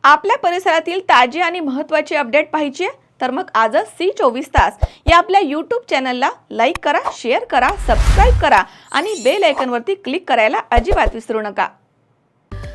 आपल्या परिसरातील ताजी आणि महत्त्वाची अपडेट पाहिजे आहे तर मग आजच C24 तास या आपल्या YouTube चॅनलला लाईक करा, शेअर करा, सबस्क्राइब करा आणि बेल आयकॉनवरती क्लिक करायला अजिबात विसरू नका।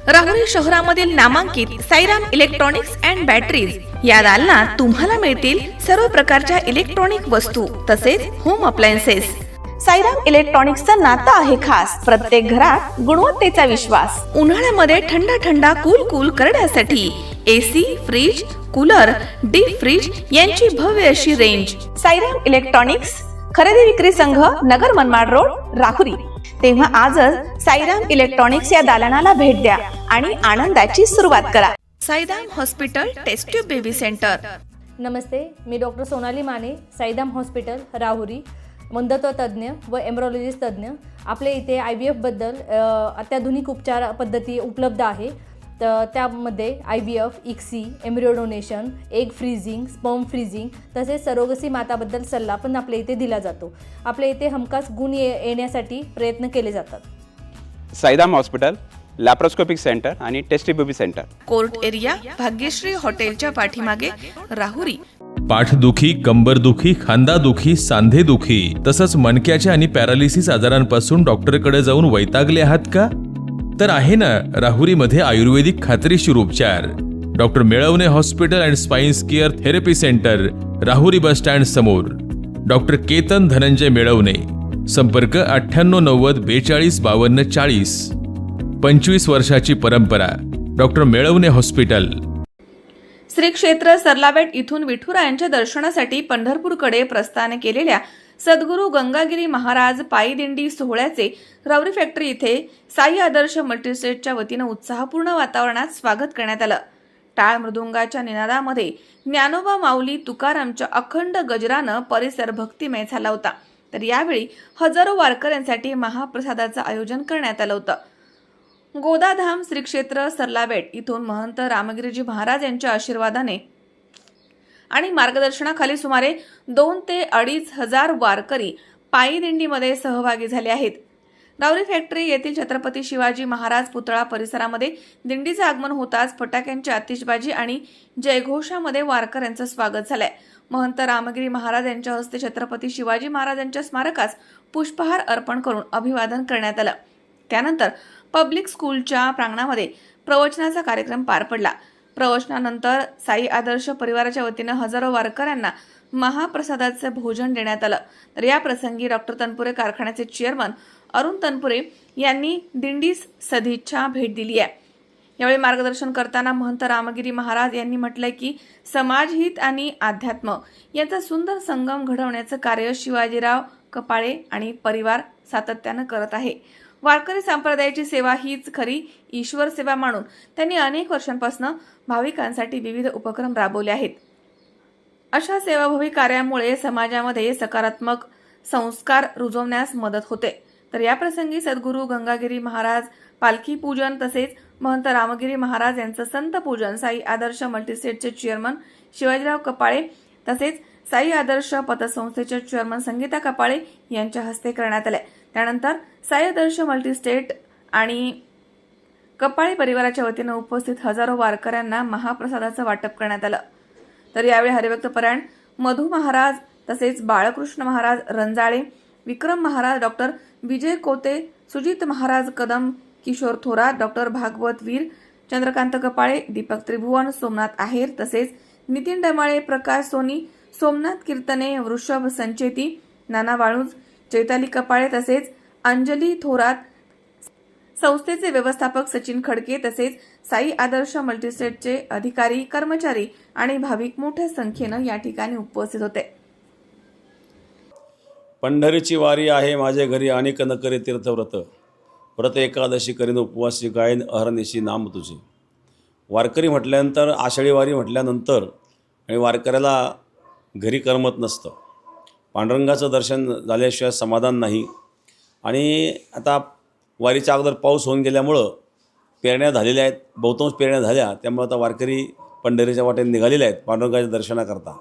राहुरी शहरामधील नामांकित साईराम इलेक्ट्रॉनिक्स अँड बॅटरीज या दालनात तुम्हाला मिळतील सर्व प्रकारच्या इलेक्ट्रॉनिक वस्तू तसेच होम अप्लायन्सेस। साईराम इलेक्ट्रॉनिक्सचं नातं आहे खास, प्रत्येक घरात गुणवत्तेचा विश्वास। उन्हाळ्यामध्ये थंड कूल करण्यासाठी AC, fridge, cooler, deep fridge यांची भव्य अशी रेंज। साईराम इलेक्ट्रॉनिक्स खरेदी विक्री संघ, नगर मनमाड रोड, राहुरी। तेव्हा आजच साईराम इलेक्ट्रॉनिक्स या दालनाला भेट द्या आणि आनंदाची सुरुवात करा। Sairam hospital test tube baby centre. नमस्ते, मी डॉक्टर सोनाली माने, साईराम हॉस्पिटल राहुरी, मंदत्व तज्ज्ञ व एम्ब्रॉलॉजिस्ट तज्ज्ञ। आपल्या इथे IVF बद्दल अत्याधुनिक उपचार पद्धती उपलब्ध आहे। तर त्यामध्ये IVF, ICSI, embryo donation, egg freezing, sperm freezing तसेच सरोगसी माताबद्दल सल्ला पण आपल्या इथे दिला जातो। आपल्या इथे हमखास गुण येण्यासाठी प्रयत्न केले जातात। साईराम हॉस्पिटल लॅप्रोस्कोपिक सेंटर आणि test baby centre, court area, Bhagyashree हॉटेलच्या पाठीमागे, राहुरी। पाठदुखी, कंबरदुखी, खांदादुखी, सांधेदुखी तसंच मणक्याच्या आणि पॅरालिसिस आजारांपासून डॉक्टरकडे जाऊन वैतागले आहात का? तर आहे ना राहुरीमध्ये आयुर्वेदिक खात्रीशीर उपचार। Doctor Melavane hospital and spine care therapy centre, Rahuri bus stand समोर। डॉक्टर केतन धनंजय मेळवणे, संपर्क 9890 42 52 40। 25 वर्षाची परंपरा, डॉक्टर मेळवणे हॉस्पिटल। श्री क्षेत्र सरलाबेट इथून विठुरायांच्या दर्शनासाठी पंढरपूरकडे प्रस्थान केलेल्या सद्गुरू गंगागिरी महाराज पायी दिंडी सोहळ्याचे राहुरी फॅक्टरी इथे साई आदर्श मल्टीस्टेटच्या वतीनं उत्साहपूर्ण वातावरणात स्वागत करण्यात आलं। टाळ मृदुंगाच्या निनादामध्ये ज्ञानोबा माऊली तुकारामच्या अखंड गजरानं परिसर भक्तिमय झाला होता। तर यावेळी हजारो वारकऱ्यांसाठी महाप्रसादाचं आयोजन करण्यात आलं होतं। गोदाधाम श्री क्षेत्र सरलाबेट इथून महंत रामगिरीजी महाराज यांच्या आशीर्वादाने आणि मार्गदर्शनाखाली सुमारे 2 ते 2.5 हजार वारकरी पायी दिंडीमध्ये सहभागी झाले आहेत। राहुरी फॅक्टरी येथील छत्रपती शिवाजी महाराज पुतळा परिसरामध्ये दिंडीचे आगमन होताच फटाक्यांची आतिषबाजी आणि जयघोषामध्ये वारकऱ्यांचं स्वागत झालंय। महंत रामगिरी महाराज यांच्या हस्ते छत्रपती शिवाजी महाराजांच्या स्मारकास पुष्पहार अर्पण करून अभिवादन करण्यात आलं। त्यानंतर पब्लिक स्कूलच्या प्रांगणामध्ये प्रवचनाचा कार्यक्रम पार पडला। प्रवचनानंतर साई आदर्श परिवाराच्या वतीनं हजारो वारकऱ्यांना महाप्रसादाचे भोजन देण्यात आलं। तर या प्रसंगी डॉक्टर तनपुरे कारखान्याचे चेअरमन अरुण तनपुरे यांनी दिंडीस सदिच्छा भेट दिली आहे। यावेळी मार्गदर्शन करताना महंत रामगिरी महाराज यांनी म्हटलंय की समाजहित आणि अध्यात्म यांचा सुंदर संगम घडवण्याचं कार्य शिवाजीराव कपाळे आणि परिवार सातत्यानं करत आहे। वारकरी संप्रदायाची सेवा हीच खरी ईश्वर सेवा मानून त्यांनी अनेक वर्षांपासून भाविकांसाठी विविध उपक्रम राबवले आहेत। अशा सेवाभावी कार्यामुळे समाजामध्ये सकारात्मक संस्कार रुजवण्यास मदत होते। तर या प्रसंगी सद्गुरू गंगागिरी महाराज पालखी पूजन तसेच महंत रामगिरी महाराज यांचं संत पूजन साई आदर्श मल्टीस्टेटचे चेअरमन शिवाजीराव कपाळे तसेच साई आदर्श पतसंस्थेचे चेअरमन संगीता कपाळे यांच्या हस्ते करण्यात आले। त्यानंतर साई आदर्श मल्टीस्टेट आणि कपाळे परिवाराच्या वतीनं उपस्थित हजारो वारकऱ्यांना महाप्रसादाचं वाटप करण्यात आलं। तर यावेळी हरिभक्त परायण मधु महाराज तसेच बाळकृष्ण महाराज रंजाळे, विक्रम महाराज, डॉक्टर विजय कोते, सुजित महाराज कदम, किशोर थोरात, डॉक्टर भागवत वीर, चंद्रकांत कपाळे, दीपक त्रिभुवन, सोमनाथ आहेर तसेच नितीन डमाळे, प्रकाश सोनी, सोमनाथ कीर्तने, वृषभ संचेती, नाना वाळूज, चैताली कपाळे तसेच अंजली थोरात, संस्थेचे व्यवस्थापक सचिन खडके तसेच साई आदर्श मल्टीस्टेटचे अधिकारी, कर्मचारी आणि भाविक मोठ्या संख्येनं या ठिकाणी उपस्थित होते। पंढरीची वारी आहे माझे घरी, अनेक न करे तीर्थव्रत, व्रत एकादशी करीन उपवासी, गायन अहर्निशी नाम तुझे। वारकरी म्हटल्यानंतर, आषाढी वारी म्हटल्यानंतर आणि वारकऱ्याला घरी करमत नसतं। पांडुरंगाचं दर्शन झाल्याशिवाय समाधान नाही। आणि आता वारीच्या अगोदर पाऊस होऊन गेल्यामुळं पेरण्या झालेल्या आहेत, बहुतांश पेरण्या झाल्या, त्यामुळे आता वारकरी पंढरीच्या वाटेने निघालेले आहेत पांडुरंगाच्या दर्शनाकरता।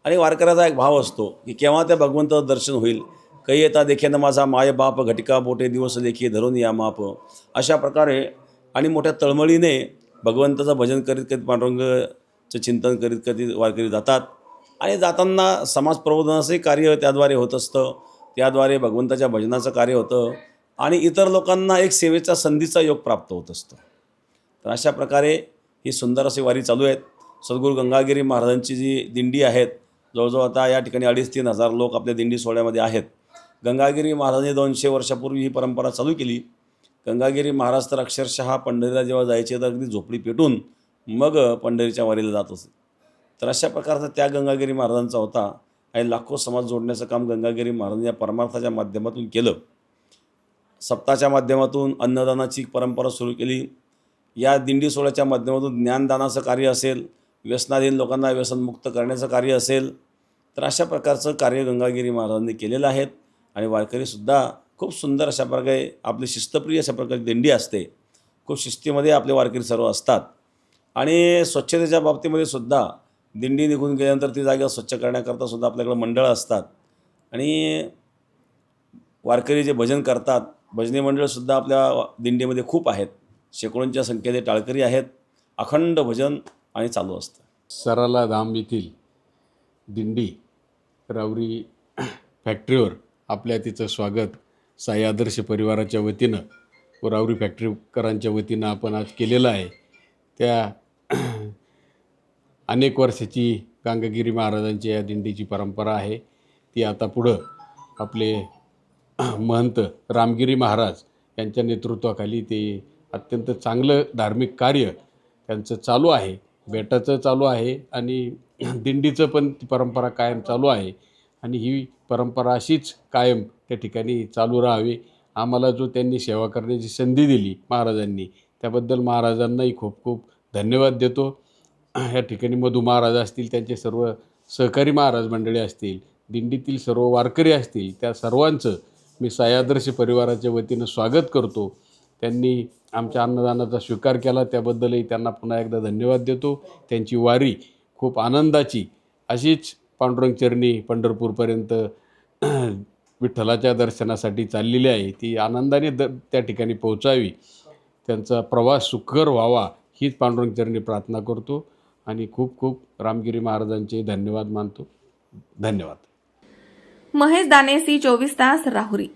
आणि वारकऱ्याचा एक भाव असतो की केव्हा त्या भगवंताचं दर्शन होईल। काही येता देखेनं माझा माय बाप, घटिका बोटे दिवस देखी धरून या माप, अशा प्रकारे आणि मोठ्या तळमळीने भगवंताचं भजन करीत करीत पांडुरंगाचं चिंतन करीत करीत वारकरी जातात आणि जाताना समाज प्रबोधनाचंही कार्य त्याद्वारे होत असतं, त्याद्वारे भगवंताच्या भजनाचं कार्य होतं आणि इतर लोकांना एक सेवेचा संधीचा योग प्राप्त होत असतो. तर अशा प्रकारे ही सुंदर अशी वारी चालू आहेत. सद्गुरू गंगागिरी महाराजांची जी दिंडी आहेत, जवळजवळ आता या ठिकाणी 2,500-3,000 हजार लोक आपल्या दिंडी सोहळ्यामध्ये आहेत. गंगागिरी महाराजांनी 200 वर्षापूर्वी ही परंपरा चालू केली. गंगागिरी महाराज तर अक्षरशः पंढरीला जेव्हा जायचे तर अगदी झोपडी पेटून मग पंढरीच्या वारीला जात असत. तर अशा प्रकारचा त्या गंगागिरी महाराजांचा होता आणि लाखो समाज जोडण्याचं काम गंगागिरी महाराजांनी या परमार्थाच्या माध्यमातून केलं. सप्ताहाच्या माध्यमातून अन्नदानाची परंपरा सुरू केली. या दिंडी सोहळ्याच्या माध्यमातून ज्ञानदानाचं कार्य असेल, व्यसनाधीन लोकांना व्यसनमुक्त करण्याचं कार्य असेल, तर अशा प्रकारचं कार्य गंगागिरी महाराजांनी केलेलं आहे. आणि वारकरीसुद्धा खूप सुंदर अशा प्रकारे आपली शिस्तप्रिय अशा प्रकारची दिंडी असते. खूप शिस्तीमध्ये आपले वारकरी सर्व असतात आणि स्वच्छतेच्या बाबतीमध्ये सुद्धा दिंडी निघून गेल्यानंतर ती जागा स्वच्छ करण्याकरता सुद्धा आपल्याकडे मंडळं असतात आणि वारकरी जे भजन करतात, भजनी मंडळसुद्धा आपल्या दिंडीमध्ये खूप आहेत. शेकडोंच्या संख्येने टाळकरी आहेत. अखंड भजन आणि चालू असतं. सराला धाम येथील दिंडी राहुरी फॅक्टरीवर आपल्या तिचं स्वागत साई आदर्श परिवाराच्या वतीनं व राहुरी फॅक्टरीकरांच्या वतीनं आपण आज केलेलं आहे. त्या अनेक वर्षाची गंगागिरी महाराजांची या दिंडीची परंपरा आहे. ती आता पुढं आपले महंत रामगिरी महाराज यांच्या नेतृत्वाखाली ते अत्यंत चांगलं धार्मिक कार्य त्यांचं चालू आहे. बेटाचं चालू आहे आणि दिंडीचं पण ती परंपरा कायम चालू आहे आणि ही परंपरा अशीच कायम त्या ठिकाणी चालू राहावी. आम्हाला जो त्यांनी सेवा करण्याची संधी दिली महाराजांनी, त्याबद्दल महाराजांनाही खूप खूप धन्यवाद देतो. ह्या ठिकाणी मधू महाराज असतील, त्यांचे सर्व सहकारी महाराज मंडळी असतील, दिंडीतील सर्व वारकरी असतील, त्या सर्वांचं मी साई आदर्श परिवाराच्या वतीनं स्वागत करतो. त्यांनी आमच्या अन्नदानाचा स्वीकार केला, त्याबद्दलही त्यांना पुन्हा एकदा धन्यवाद देतो. त्यांची वारी खूप आनंदाची अशीच पांडुरंगचरणी पंढरपूरपर्यंत विठ्ठलाच्या दर्शनासाठी चाललेली आहे. ती आनंदाने त्या ठिकाणी पोहोचावी, त्यांचा प्रवास सुखकर व्हावा हीच पांडुरंगचरणी प्रार्थना करतो आणि खूप खूप रामगिरी महाराजांचे धन्यवाद मानतो. धन्यवाद. महेश दानेसी, 24 तास, राहुरी.